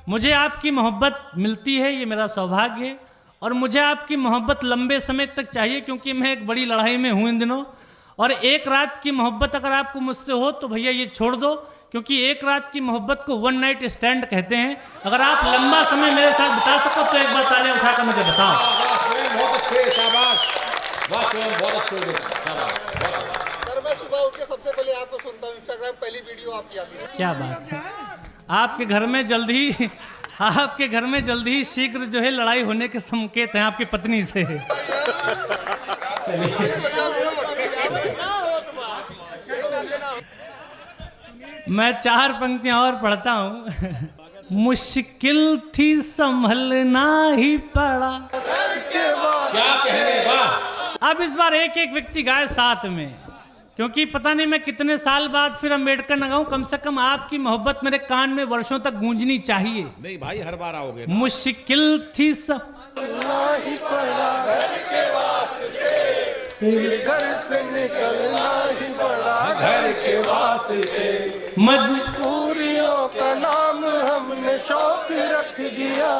मुझे आपकी मोहब्बत मिलती है, ये मेरा सौभाग्य है, और मुझे आपकी मोहब्बत लंबे समय तक चाहिए, क्योंकि मैं एक बड़ी लड़ाई में हूँ इन दिनों। और एक रात की मोहब्बत अगर आपको मुझसे हो तो भैया ये छोड़ दो, क्योंकि एक रात की मोहब्बत को वन नाइट स्टैंड कहते हैं। अगर आप लंबा समय मेरे साथ बिता सको तो एक बार तालियां उठाकर मुझे बताओ। बहुत अच्छे, शाबाश, बहुत अच्छे। सर मैं सुबह उठ के सबसे पहले आपको सुनता हूँ, इंस्टाग्राम पहली वीडियो आपकी आती है। क्या बात है, आपके घर में जल्दी ही शीघ्र जो है लड़ाई होने के संकेत हैं आपकी पत्नी से। मैं 4 पंक्तियां और पढ़ता हूं। मुश्किल थी संभलना ही पड़ा। क्या कहने, वाह। अब इस बार एक एक व्यक्ति गाए साथ में, क्योंकि पता नहीं मैं कितने साल बाद फिर अम्बेडकर न गाऊं, कम से कम आपकी मोहब्बत मेरे कान में वर्षों तक गूंजनी चाहिए। नहीं भाई, हर बार आओगे। मुश्किल थी संभलना ही पड़ा, घर के वास्ते, फिर घर से निकलना ही पड़ा, घर के वास्ते। मजबूरियों का नाम हमने शौक रख दिया,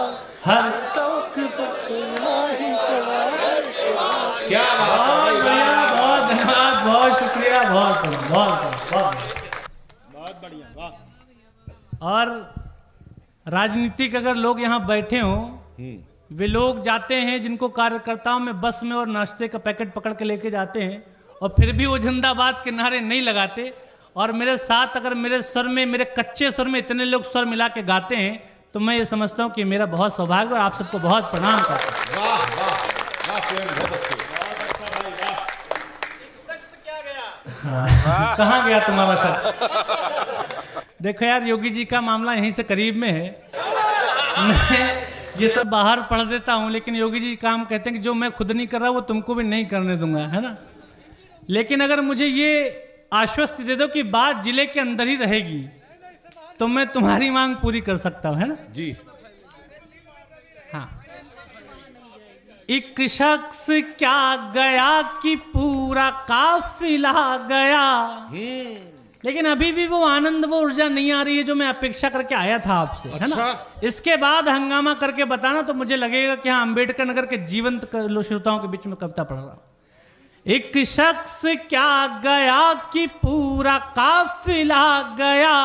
हर शौक पकड़ना ही पड़ा, घर के वास्ते। क्या बात है बहुत भाई, बढ़िया, वाह। बहुत धन्यवाद, बहुत शुक्रिया, बहुत बढ़िया, वाह। और राजनीतिक अगर लोग यहाँ बैठे हों, वे लोग जाते हैं जिनको कार्यकर्ताओं में बस में और नाश्ते का पैकेट पकड़ के लेके जाते हैं, और फिर भी वो जिंदाबाद के नारे नहीं लगाते। और मेरे साथ अगर मेरे स्वर में, मेरे कच्चे स्वर में इतने लोग स्वर मिला के गाते हैं, तो मैं ये समझता हूँ कि मेरा बहुत सौभाग्य, और आप सबको बहुत प्रणाम करता हूँ। वाह वाह वाह, स्वयं बहुत अच्छे। कहाँ गया तुम्हारा शख्स? देखो यार, योगी जी का मामला यहीं से करीब में है। मैं ये सब बाहर पढ़ देता हूँ, लेकिन योगी जी काम कहते हैं कि जो मैं खुद नहीं कर रहा वो तुमको भी नहीं करने दूंगा, है ना। लेकिन अगर मुझे ये आश्वस्त दे दो कि बात जिले के अंदर ही रहेगी, तो मैं तुम्हारी मांग पूरी कर सकता हूँ, है ना जी। हाँ। एक शख्स क्या गया कि पूरा काफिला गया, लेकिन अभी भी वो आनंद, वो ऊर्जा नहीं आ रही है जो मैं अपेक्षा करके आया था आपसे, है ना। इसके बाद हंगामा करके बताना तो मुझे लगेगा कि हाँ, अम्बेडकर नगर के जीवंत श्रोताओं के बीच में कविता पढ़ रहा हूं। एक शख्स क्या गया कि पूरा काफिला गया,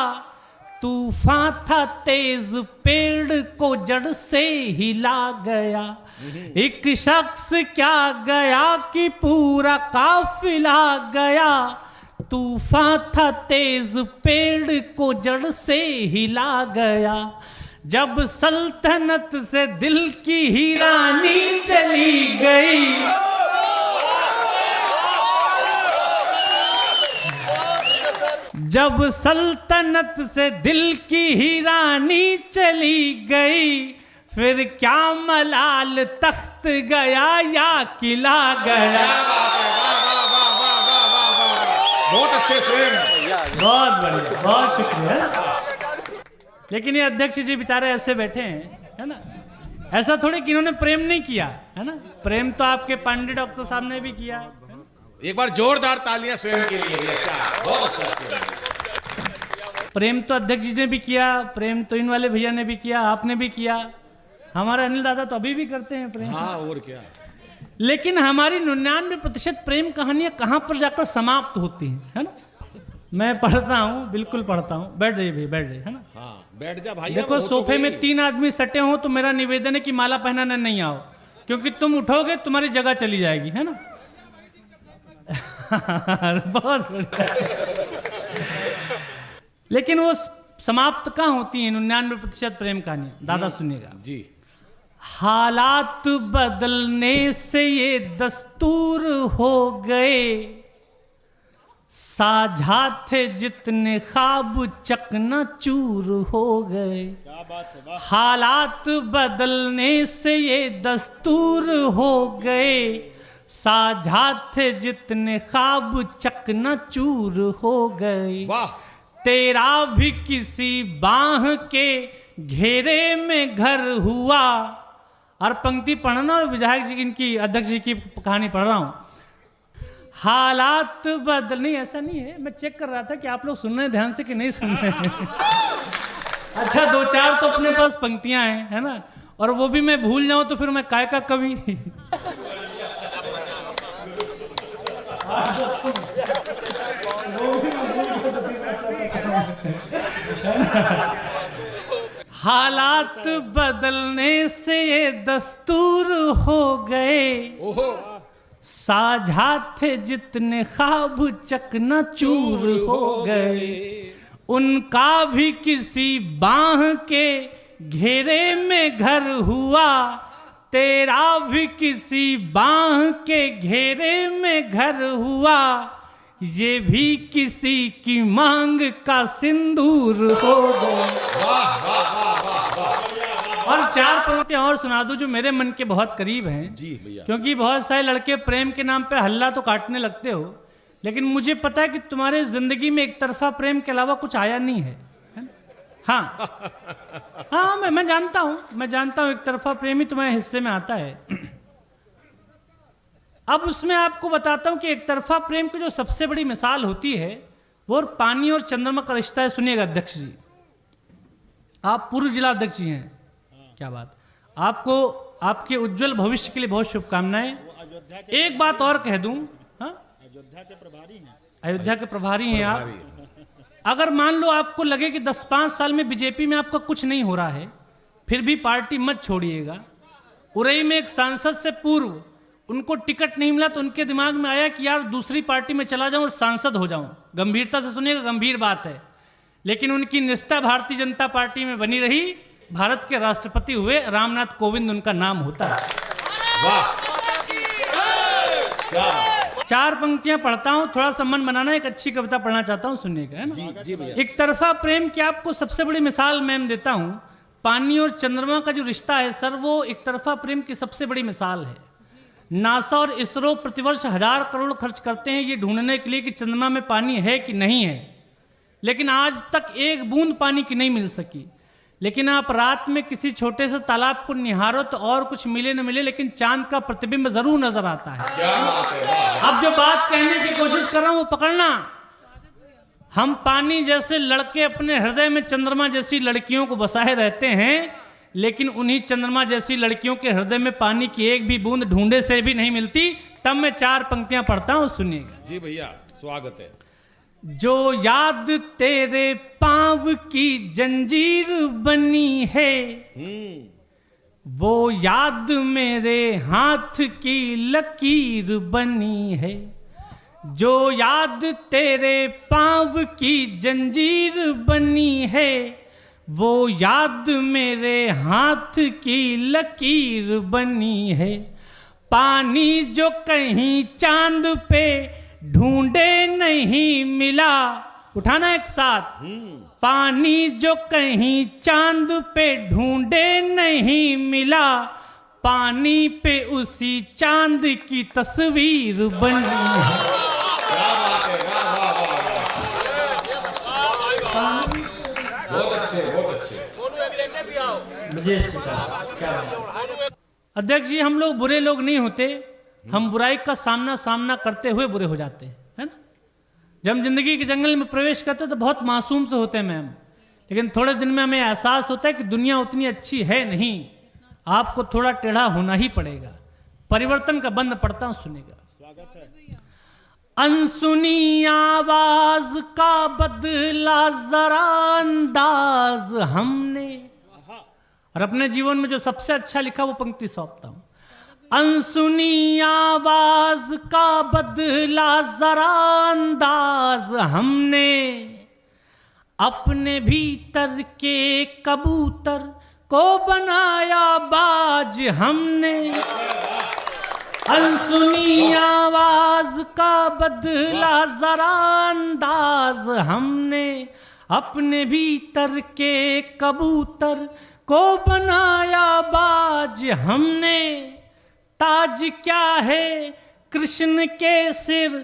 तूफान था तेज पेड़ को जड़ से हिला गया। एक शख्स क्या गया कि पूरा काफिला गया, तूफान था तेज पेड़ को जड़ से हिला गया। जब सल्तनत से दिल की ही रानी चली गई, जब सल्तनत से दिल की ही रानी चली गई, फिर क्या मलाल तख्त गया या किला गया। बहुत अच्छे स्वयं, बहुत बढ़िया, बहुत शुक्रिया। लेकिन ये अध्यक्ष जी बेचारे ऐसे बैठे हैं, है ना। ऐसा थोड़ी कि इन्होंने प्रेम नहीं किया, है ना। प्रेम तो आपके पांडे डॉक्टर साहब ने भी किया। एक बार जोरदार तालियां स्वयं के लिए भी। अच्छा, बहुत अच्छा। प्रेम तो अध्यक्ष जी ने भी किया, प्रेम तो इन वाले भैया ने भी किया, आपने भी किया, हमारे अनिल दादा तो अभी भी करते हैं प्रेम। हाँ, और क्या। लेकिन हमारी 99% प्रेम कहानियां कहां पर जाकर समाप्त होती हैं, है ना। मैं पढ़ता हूँ, बिल्कुल पढ़ता हूँ। बैठ जाइए भाई, बैठ जाइए, है ना। हाँ, बैठ जा भाई। देखो, सोफे में 3 आदमी सटे हो तो मेरा निवेदन है कि माला पहनाने नहीं आओ, क्योंकि तुम उठोगे तुम्हारी जगह चली जाएगी, है ना। बहुत बढ़िया। लेकिन वो समाप्त कहाँ होती है 99% प्रेम कहानियां? दादा सुनिएगा जी। हालात बदलने से ये दस्तूर हो गए, साझा थे जितने ख्वाब चकनाचूर हो गए। क्या बात है, हालात बदलने से ये दस्तूर हो गए, साझा थे जितने ख्वाब चकनाचूर हो गए। वाह। तेरा भी किसी बाह के घेरे में घर हुआ। और पंक्ति पढ़ना, और विधायक जी इनकी, अध्यक्ष जी की कहानी पढ़ रहा हूं। हालात बदल, नहीं ऐसा नहीं है, मैं चेक कर रहा था कि आप लोग सुन रहे हैं ध्यान से कि नहीं सुन रहे हैं। अच्छा 2-4 तो अपने पास पंक्तियां हैं, है ना, और वो भी मैं भूल जाऊं तो फिर मैं काय का कवि। हालात बदलने से ये दस्तूर हो गए, साझा थे जितने ख्वाब चकनाचूर हो गए, उनका भी किसी बाह के घेरे में घर हुआ, तेरा भी किसी बाह के घेरे में घर हुआ, ये भी किसी की मांग का सिंदूर हो गया। और 4 पंक्तियां और सुना दूं जो मेरे मन के बहुत करीब हैं जी भैया। क्योंकि क्योंकि बहुत सारे लड़के प्रेम के नाम पे हल्ला तो काटने लगते हो, लेकिन मुझे पता है कि तुम्हारे जिंदगी में एक तरफा प्रेम के अलावा कुछ आया नहीं है, है ना? हाँ हाँ, मैं जानता हूं एक तरफा प्रेम ही तुम्हारे हिस्से में आता है। अब उसमें आपको बताता हूं कि एक तरफा प्रेम की जो सबसे बड़ी मिसाल होती है वो पानी और चंद्रमा का रिश्ता है। सुनिएगा अध्यक्ष जी, आप पूर्व जिला अध्यक्ष जी हैं, क्या बात, आपको आपके उज्जवल भविष्य के लिए बहुत शुभकामनाएं। एक बात और कह दूं, हाँ, अयोध्या के प्रभारी हैं आप। अगर मान लो आपको लगे कि 10-5 साल में बीजेपी में आपका कुछ नहीं हो रहा है, फिर भी पार्टी मत छोड़िएगा। उरई में एक सांसद से पूर्व उनको टिकट नहीं मिला तो उनके दिमाग में आया कि यार दूसरी पार्टी में चला जाऊं और सांसद हो जाऊं। गंभीरता से सुनिएगा, गंभीर बात है, लेकिन उनकी निष्ठा भारतीय जनता पार्टी में बनी रही। भारत के राष्ट्रपति हुए, रामनाथ कोविंद उनका नाम होता है। वाह, 4 पंक्तियां पढ़ता हूं, थोड़ा सा मन बनाना, एक अच्छी कविता पढ़ना चाहता हूं, सुनिएगा, है ना? जी भैया। एक तरफा प्रेम की आपको सबसे बड़ी मिसाल मैं देता हूं। पानी और चंद्रमा का जो रिश्ता है सर, वो एक तरफा प्रेम की सबसे बड़ी मिसाल है। नासा और इसरो प्रतिवर्ष 1000 करोड़ खर्च करते हैं ये ढूंढने के लिए कि चंद्रमा में पानी है कि नहीं है, लेकिन आज तक एक बूंद पानी की नहीं मिल सकी। लेकिन आप रात में किसी छोटे से तालाब को निहारो तो और कुछ मिले न मिले, लेकिन चांद का प्रतिबिंब जरूर नजर आता है। क्या बात है। अब जो बात कहने की कोशिश कर रहा हूं वो पकड़ना। हम पानी जैसे लड़के अपने हृदय में चंद्रमा जैसी लड़कियों को बसाए रहते हैं, लेकिन उन्हीं चंद्रमा जैसी लड़कियों के हृदय में पानी की एक भी बूंद ढूंढे से भी नहीं मिलती। तब मैं 4 पंक्तियां पढ़ता हूं, सुनिएगा। जी भैया, स्वागत है। जो याद तेरे पांव की जंजीर बनी है, वो याद मेरे हाथ की लकीर बनी है। जो याद तेरे पांव की जंजीर बनी है, वो याद मेरे हाथ की लकीर बनी है। पानी जो कहीं चांद पे ढूंढे नहीं मिला, उठाना एक साथ, पानी जो कहीं चांद पे ढूंढे नहीं मिला, पानी पे उसी चांद की तस्वीर बनी है। क्या बात है, बहुत अच्छे, बहुत अच्छे। अध्यक्ष जी, हम लोग बुरे लोग नहीं होते, हम बुराई का सामना करते हुए बुरे हो जाते हैं, है ना? जब हम जिंदगी के जंगल में प्रवेश करते हैं तो बहुत मासूम से होते हैं मैम, लेकिन थोड़े दिन में हमें एहसास होता है कि दुनिया उतनी अच्छी है नहीं, आपको थोड़ा टेढ़ा होना ही पड़ेगा। परिवर्तन का बंद पड़ता हूं, सुनेगा। अनसुनी आवाज का बदला जरा अंदाज हमने, और अपने जीवन में जो सबसे अच्छा लिखा वो पंक्ति सौंपता हूं। अनसुनी आवाज का बदला जरा अंदाज हमने, अपने भीतर के कबूतर को बनाया बाज हमने। अनसुनी आवाज का बदला जरा अंदाज हमने, अपने भीतर के कबूतर को बनाया बाज हमने। ताज क्या है कृष्ण के सिर,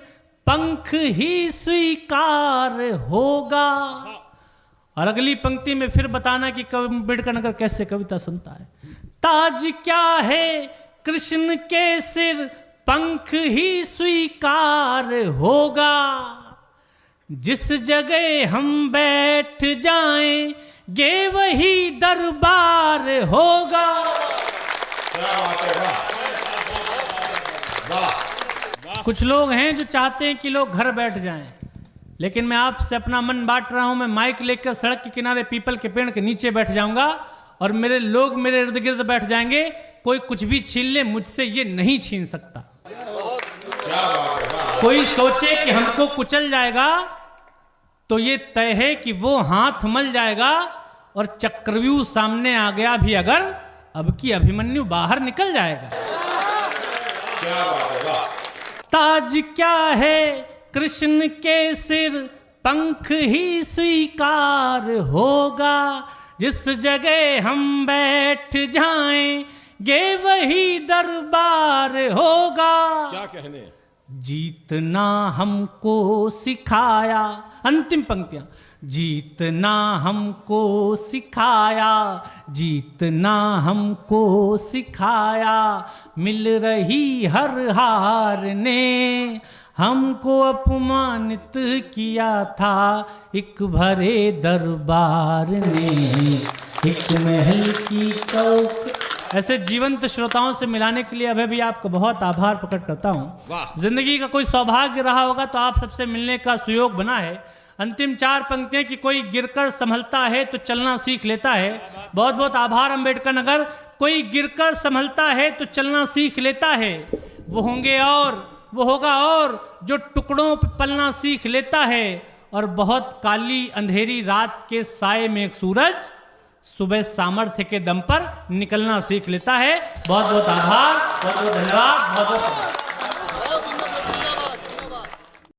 पंख ही स्वीकार होगा। और अगली पंक्ति में फिर बताना कि कवि अम्बेडकर नगर कैसे कविता सुनता है। ताज क्या है कृष्ण के सिर, पंख ही स्वीकार होगा। जिस जगह हम बैठ जाएंगे वही दरबार होगा। क्या बात है, वाह वाह। कुछ लोग हैं जो चाहते हैं कि लोग घर बैठ जाएं, लेकिन मैं आपसे अपना मन बांट रहा हूं। मैं माइक लेकर सड़क के किनारे पीपल के पेड़ के नीचे बैठ जाऊंगा और मेरे लोग मेरे इर्द गिर्द बैठ जाएंगे। कोई कुछ भी छीन ले, मुझसे ये नहीं छीन सकता। क्या बात है, वाह। कोई सोचे कि हमको कुचल जाएगा तो ये तय है कि वो हाथ मल जाएगा। और चक्रव्यूह सामने आ गया भी अगर, अब की अभिमन्यु बाहर निकल जाएगा। क्या बात है, वाह। ताज क्या है कृष्ण के सिर, पंख ही स्वीकार होगा। जिस जगह हम बैठ जाएंगे वही दरबार होगा। क्या कहने। जीतना हमको सिखाया, अंतिम पंक्तियां। जीतना हमको सिखाया, जीतना हमको सिखाया, मिल रही हर हार ने हमको अपमानित किया था एक भरे दरबार ने, एक महल की चौक। ऐसे जीवंत श्रोताओं से मिलाने के लिए अभी भी आपको बहुत आभार प्रकट करता हूँ। जिंदगी का कोई सौभाग्य रहा होगा तो आप सबसे मिलने का सुयोग बना है। अंतिम 4 पंक्तियां कि कोई गिरकर संभलता है तो चलना सीख लेता है। बहुत बहुत आभार अम्बेडकर नगर। कोई गिरकर संभलता है तो चलना सीख लेता है। वो होंगे और वो होगा और जो टुकड़ों पे पलना सीख लेता है। और बहुत काली अंधेरी रात के साए में एक सूरज सुबह सामर्थ्य के दम पर निकलना सीख लेता है। बहुत बहुत आभार, बहुत बहुत धन्यवाद, बहुत बहुत